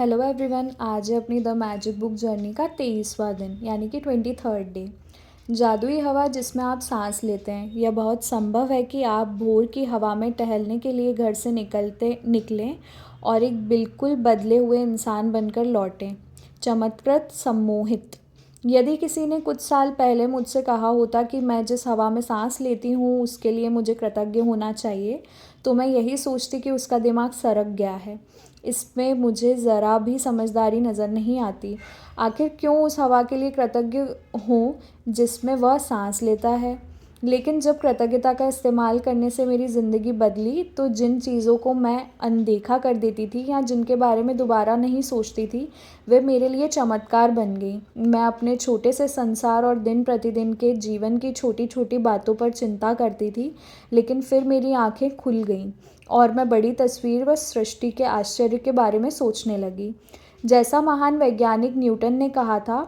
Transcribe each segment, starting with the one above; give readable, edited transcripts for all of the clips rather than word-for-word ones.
Hello everyone. आज है अपनी द मैजिक बुक जर्नी का 23वां दिन यानी कि 23rd डे। जादुई हवा जिसमें आप सांस लेते हैं। यह बहुत संभव है कि आप भोर की हवा में टहलने के लिए घर से निकलें और एक बिल्कुल बदले हुए इंसान बनकर लौटें। चमत्कृत सम्मोहित। यदि किसी ने कुछ साल पहले मुझसे कहा होता कि मैं जिस हवा में सांस लेती हूँ उसके लिए मुझे कृतज्ञ होना चाहिए, तो मैं यही सोचती कि उसका दिमाग सरक गया है। इसमें मुझे ज़रा भी समझदारी नज़र नहीं आती। आखिर क्यों उस हवा के लिए कृतज्ञ हूँ जिसमें वह सांस लेता है। लेकिन जब कृतज्ञता का इस्तेमाल करने से मेरी ज़िंदगी बदली, तो जिन चीज़ों को मैं अनदेखा कर देती थी या जिनके बारे में दोबारा नहीं सोचती थी, वे मेरे लिए चमत्कार बन गई। मैं अपने छोटे से संसार और दिन प्रतिदिन के जीवन की छोटी छोटी बातों पर चिंता करती थी, लेकिन फिर मेरी आंखें खुल गईं और मैं बड़ी तस्वीर व सृष्टि के आश्चर्य के बारे में सोचने लगी। जैसा महान वैज्ञानिक न्यूटन ने कहा था,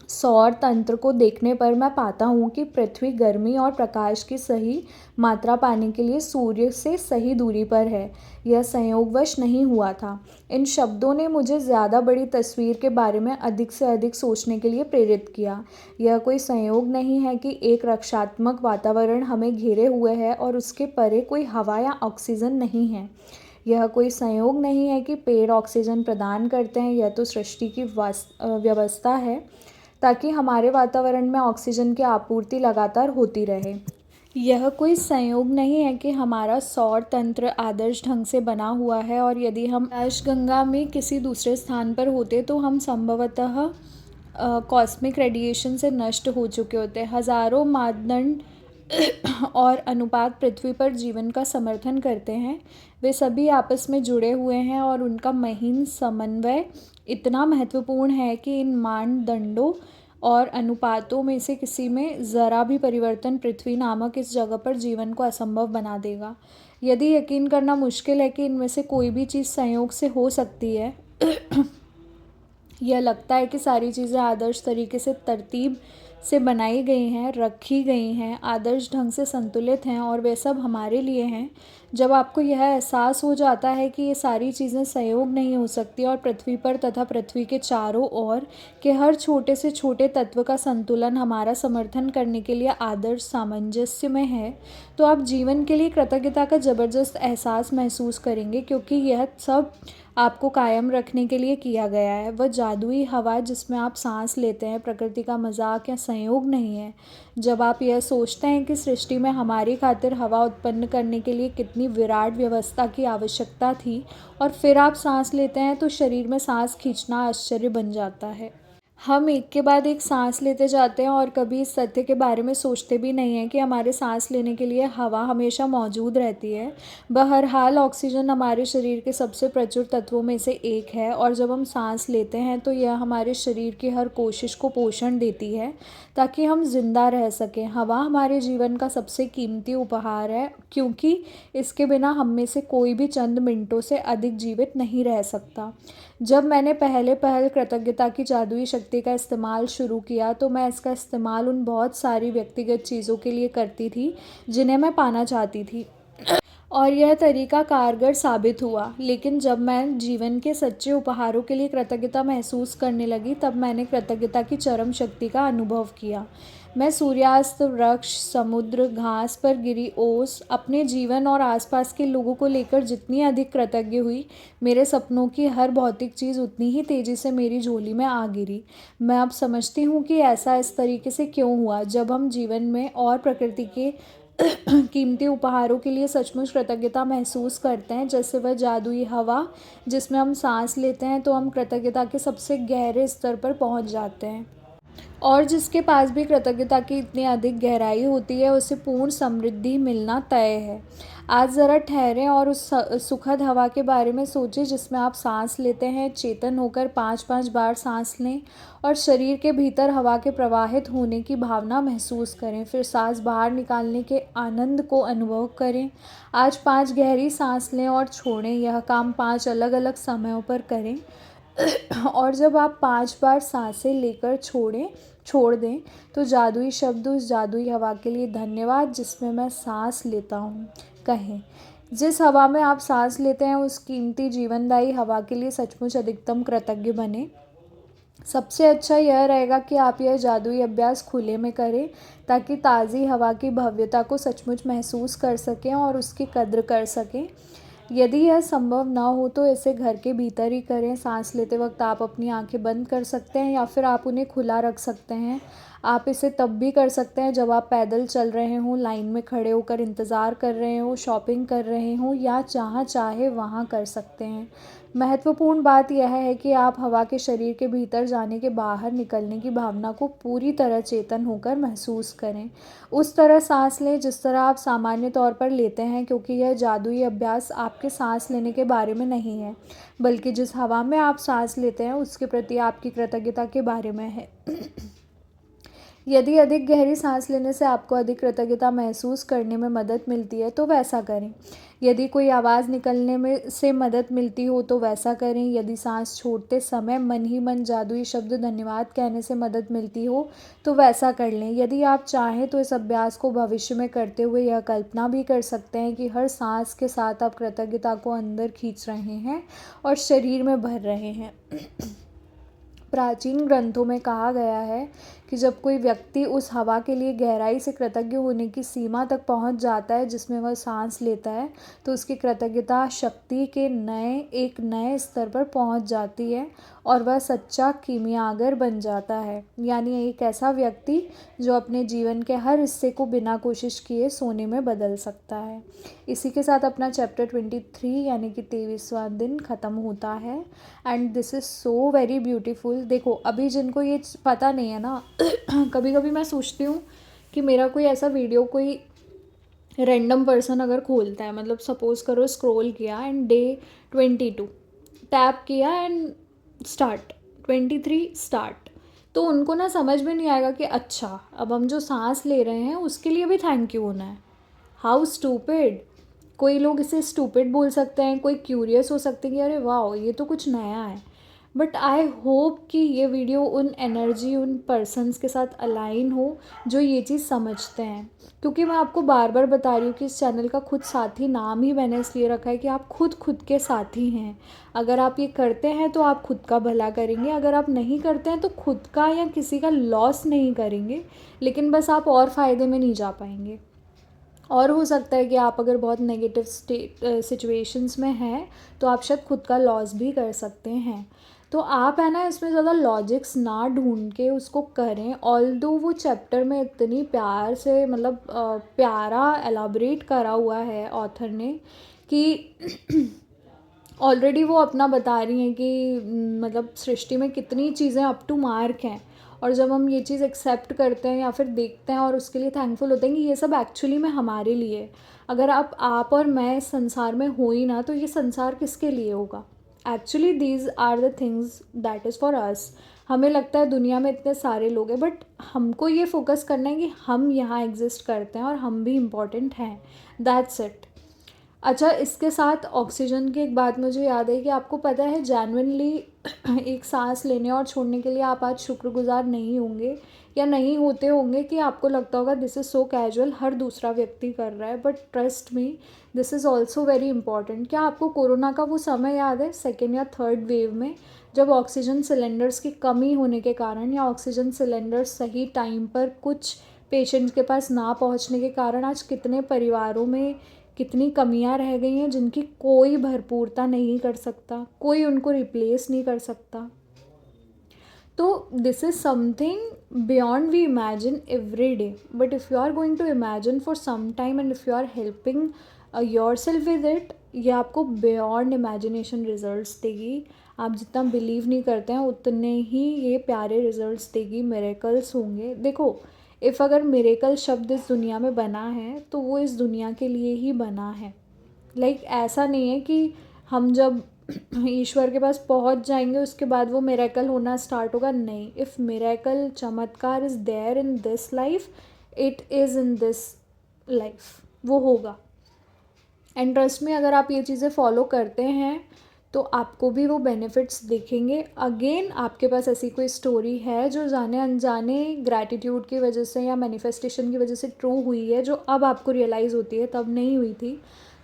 सौर तंत्र को देखने पर मैं पाता हूँ कि पृथ्वी गर्मी और प्रकाश की सही मात्रा पाने के लिए सूर्य से सही दूरी पर है। यह संयोगवश नहीं हुआ था। इन शब्दों ने मुझे ज़्यादा बड़ी तस्वीर के बारे में अधिक से अधिक सोचने के लिए प्रेरित किया। यह कोई संयोग नहीं है कि एक रक्षात्मक वातावरण हमें घेरे हुए है और उसके परे कोई हवा या ऑक्सीजन नहीं है। यह कोई संयोग नहीं है कि पेड़ ऑक्सीजन प्रदान करते हैं। यह तो सृष्टि की व्यवस्था है ताकि हमारे वातावरण में ऑक्सीजन की आपूर्ति लगातार होती रहे। यह कोई संयोग नहीं है कि हमारा सौर तंत्र आदर्श ढंग से बना हुआ है और यदि हम आकाशगंगा में किसी दूसरे स्थान पर होते तो हम संभवतः कॉस्मिक रेडिएशन से नष्ट हो चुके होते। हजारों मानदंड और अनुपात पृथ्वी पर जीवन का समर्थन करते हैं। वे सभी आपस में जुड़े हुए हैं और उनका महीन समन्वय इतना महत्वपूर्ण है कि इन मानदंडों और अनुपातों में से किसी में ज़रा भी परिवर्तन पृथ्वी नामक इस जगह पर जीवन को असंभव बना देगा। यदि यकीन करना मुश्किल है कि इनमें से कोई भी चीज़ संयोग से हो सकती है, यह लगता है कि सारी चीज़ें आदर्श तरीके से तरतीब से बनाई गई हैं, रखी गई हैं, आदर्श ढंग से संतुलित हैं और वे सब हमारे लिए हैं। जब आपको यह एहसास हो जाता है कि ये सारी चीज़ें संयोग नहीं हो सकती और पृथ्वी पर तथा पृथ्वी के चारों ओर के हर छोटे से छोटे तत्व का संतुलन हमारा समर्थन करने के लिए आदर्श सामंजस्य में है, तो आप जीवन के लिए कृतज्ञता का ज़बरदस्त एहसास महसूस करेंगे, क्योंकि यह सब आपको कायम रखने के लिए किया गया है। वह जादुई हवा जिसमें आप सांस लेते हैं प्रकृति का मजाक या संयोग नहीं है। जब आप यह सोचते हैं कि सृष्टि में हमारी खातिर हवा उत्पन्न करने के लिए कितनी विराट व्यवस्था की आवश्यकता थी और फिर आप सांस लेते हैं, तो शरीर में सांस खींचना आश्चर्य बन जाता है। हम एक के बाद एक सांस लेते जाते हैं और कभी इस तथ्य के बारे में सोचते भी नहीं हैं कि हमारे सांस लेने के लिए हवा हमेशा मौजूद रहती है। बहरहाल ऑक्सीजन हमारे शरीर के सबसे प्रचुर तत्वों में से एक है और जब हम सांस लेते हैं तो यह हमारे शरीर की हर कोशिश को पोषण देती है ताकि हम जिंदा रह सकें। हवा हमारे जीवन का सबसे कीमती उपहार है, क्योंकि इसके बिना हम में से कोई भी चंद मिनटों से अधिक जीवित नहीं रह सकता। जब मैंने पहल कृतज्ञता की जादुई शक्ति का इस्तेमाल शुरू किया, तो मैं इसका इस्तेमाल उन बहुत सारी व्यक्तिगत चीज़ों के लिए करती थी जिन्हें मैं पाना चाहती थी, और यह तरीका कारगर साबित हुआ। लेकिन जब मैं जीवन के सच्चे उपहारों के लिए कृतज्ञता महसूस करने लगी, तब मैंने कृतज्ञता की चरम शक्ति का अनुभव किया। मैं सूर्यास्त, वृक्ष, समुद्र, घास पर गिरी ओस, अपने जीवन और आसपास के लोगों को लेकर जितनी अधिक कृतज्ञ हुई, मेरे सपनों की हर भौतिक चीज़ उतनी ही तेज़ी से मेरी झोली में आ गिरी। मैं अब समझती हूँ कि ऐसा इस तरीके से क्यों हुआ। जब हम जीवन में और प्रकृति के कीमती उपहारों के लिए सचमुच कृतज्ञता महसूस करते हैं, जैसे वह जादुई हवा जिसमें हम सांस लेते हैं, तो हम कृतज्ञता के सबसे गहरे स्तर पर पहुंच जाते हैं। और जिसके पास भी कृतज्ञता की इतनी अधिक गहराई होती है, उसे पूर्ण समृद्धि मिलना तय है। आज ज़रा ठहरें और उस सुखद हवा के बारे में सोचें जिसमें आप सांस लेते हैं। चेतन होकर 5-5 बार सांस लें और शरीर के भीतर हवा के प्रवाहित होने की भावना महसूस करें। फिर सांस बाहर निकालने के आनंद को अनुभव करें। आज 5 गहरी सांस लें और छोड़ें। यह काम 5 अलग अलग समयों पर करें और जब आप 5 बार सांसें लेकर छोड़ दें, तो जादुई शब्द उस जादुई हवा के लिए धन्यवाद जिसमें मैं सांस लेता हूँ कहें। जिस हवा में आप सांस लेते हैं उस कीमती जीवनदायी हवा के लिए सचमुच अधिकतम कृतज्ञ बने। सबसे अच्छा यह रहेगा कि आप यह जादुई अभ्यास खुले में करें ताकि ताज़ी हवा की भव्यता को सचमुच महसूस कर सकें और उसकी कद्र कर सकें। यदि यह संभव ना हो तो इसे घर के भीतर ही करें। सांस लेते वक्त आप अपनी आंखें बंद कर सकते हैं या फिर आप उन्हें खुला रख सकते हैं। आप इसे तब भी कर सकते हैं जब आप पैदल चल रहे हों, लाइन में खड़े होकर इंतज़ार कर रहे हों, शॉपिंग कर रहे हों या जहाँ चाहे वहाँ कर सकते हैं। महत्वपूर्ण बात यह है कि आप हवा के शरीर के भीतर जाने के बाहर निकलने की भावना को पूरी तरह चेतन होकर महसूस करें। उस तरह सांस लें जिस तरह आप सामान्य तौर पर लेते हैं, क्योंकि यह जादुई अभ्यास आपके सांस लेने के बारे में नहीं है, बल्कि जिस हवा में आप सांस लेते हैं उसके प्रति आपकी कृतज्ञता के बारे में है। यदि अधिक गहरी सांस लेने से आपको अधिक कृतज्ञता महसूस करने में मदद मिलती है तो वैसा करें। यदि कोई आवाज़ निकलने में से मदद मिलती हो तो वैसा करें। यदि सांस छोड़ते समय मन ही मन जादुई शब्द धन्यवाद कहने से मदद मिलती हो तो वैसा कर लें। यदि आप चाहें तो इस अभ्यास को भविष्य में करते हुए यह कल्पना भी कर सकते हैं कि हर सांस के साथ आप कृतज्ञता को अंदर खींच रहे हैं और शरीर में भर रहे हैं। प्राचीन ग्रंथों में कहा गया है कि जब कोई व्यक्ति उस हवा के लिए गहराई से कृतज्ञ होने की सीमा तक पहुंच जाता है जिसमें वह सांस लेता है, तो उसकी कृतज्ञता शक्ति के एक नए स्तर पर पहुंच जाती है और वह सच्चा कीमियागर बन जाता है, यानी एक ऐसा व्यक्ति जो अपने जीवन के हर हिस्से को बिना कोशिश किए सोने में बदल सकता है। इसी के साथ अपना चैप्टर 23 यानी कि 23वां दिन ख़त्म होता है। And this is so very beautiful. देखो अभी जिनको ये पता नहीं है ना, कभी कभी मैं सोचती हूँ कि मेरा कोई ऐसा वीडियो कोई रैंडम पर्सन अगर खोलता है, मतलब सपोज़ करो स्क्रॉल किया एंड डे 22 टैप किया एंड स्टार्ट 23 स्टार्ट, तो उनको ना समझ में नहीं आएगा कि अच्छा अब हम जो सांस ले रहे हैं उसके लिए भी थैंक यू होना है। How stupid. कोई लोग इसे स्टूपिड बोल सकते हैं, कोई क्यूरियस हो सकते हैं कि अरे वाह ये तो कुछ नया है। बट आई होप कि ये वीडियो उन एनर्जी उन पर्सन्स के साथ अलाइन हो जो ये चीज़ समझते हैं, क्योंकि मैं आपको बार बार बता रही हूँ कि इस चैनल का खुद साथी नाम ही मैंने इसलिए रखा है कि आप खुद के साथी हैं। अगर आप ये करते हैं तो आप खुद का भला करेंगे, अगर आप नहीं करते हैं तो खुद का या किसी का लॉस नहीं करेंगे, लेकिन बस आप और फ़ायदे में नहीं जा पाएंगे। और हो सकता है कि आप अगर बहुत नेगेटिव सिचुएशंस में हैं तो आप शायद खुद का लॉस भी कर सकते हैं। तो आप है ना इसमें ज़्यादा लॉजिक्स ना ढूंढ के उसको करें। ऑल्दो वो चैप्टर में इतनी प्यार से मतलब प्यारा एलाबरेट करा हुआ है ऑथर ने कि ऑलरेडी वो अपना बता रही हैं कि मतलब सृष्टि में कितनी चीज़ें अप टू मार्क हैं, और जब हम ये चीज़ एक्सेप्ट करते हैं या फिर देखते हैं और उसके लिए थैंकफुल होते हैं कि ये सब एक्चुअली में हमारे लिए है। अगर आप और मैं इस संसार में हो ही ना तो ये संसार किसके लिए होगा। Actually these are the things that is for us. हमें लगता है दुनिया में इतने सारे लोग हैं, बट हमको ये फोकस करना है कि हम यहाँ एग्जिस्ट करते हैं और हम भी इम्पॉर्टेंट हैं। That's it. अच्छा, इसके साथ ऑक्सीजन की एक बात मुझे याद है कि आपको पता है जेन्युइनली एक सांस लेने और छोड़ने के लिए आप आज शुक्रगुजार नहीं होंगे या नहीं होते होंगे कि आपको लगता होगा दिस इज़ सो कैजुअल, हर दूसरा व्यक्ति कर रहा है, but trust me this is also very important. क्या आपको कोरोना का वो समय याद है, सेकेंड या थर्ड वेव में, जब ऑक्सीजन सिलेंडर्स की कमी होने के कारण या ऑक्सीजन सिलेंडर्स सही टाइम पर कुछ पेशेंट्स के पास ना पहुंचने के कारण आज कितने परिवारों में कितनी कमियां रह गई हैं जिनकी कोई भरपूरता नहीं कर सकता, कोई उनको रिप्लेस नहीं कर सकता। तो this is something beyond we imagine every day, but if you are going to imagine for some time and if you are helping yourself with it, ये आपको बियॉन्ड इमेजिनेशन रिजल्ट्स देगी। आप जितना believe नहीं करते हैं उतने ही ये प्यारे रिजल्ट्स देगी, मिरेकल्स होंगे। देखो अगर मिरेकल शब्द इस दुनिया में बना है तो वो इस दुनिया के लिए ही बना है। ऐसा नहीं है कि हम जब ईश्वर के पास पहुंच जाएंगे उसके बाद वो मिरेकल होना स्टार्ट होगा। नहीं, इफ़ मिरेकल चमत्कार is there in this life, it is in this life, वो होगा। एंड ट्रस्ट में अगर आप ये चीज़ें फॉलो करते हैं तो आपको भी वो बेनिफिट्स दिखेंगे। अगेन आपके पास ऐसी कोई स्टोरी है जो जाने अनजाने ग्रैटिट्यूड की वजह से या मैनिफेस्टेशन की वजह से ट्रू हुई है, जो अब आपको रियलाइज़ होती है, तब नहीं हुई थी,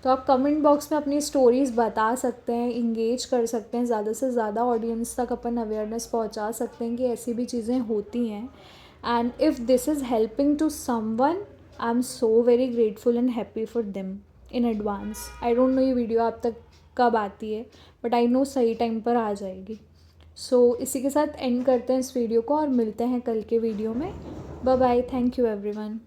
तो आप कमेंट बॉक्स में अपनी स्टोरीज़ बता सकते हैं, इंगेज कर सकते हैं, ज़्यादा से ज़्यादा ऑडियंस तक अपन अवेयरनेस पहुंचा सकते हैं कि ऐसी भी चीज़ें होती हैं. And if this is helping to someone, I am so very grateful and happy for them in advance. I don't know ये वीडियो आप तक कब आती है, बट आई नो सही टाइम पर आ जाएगी. सो इसी के साथ एंड करते हैं इस वीडियो को और मिलते हैं कल के वीडियो में. Bye bye. Thank you everyone.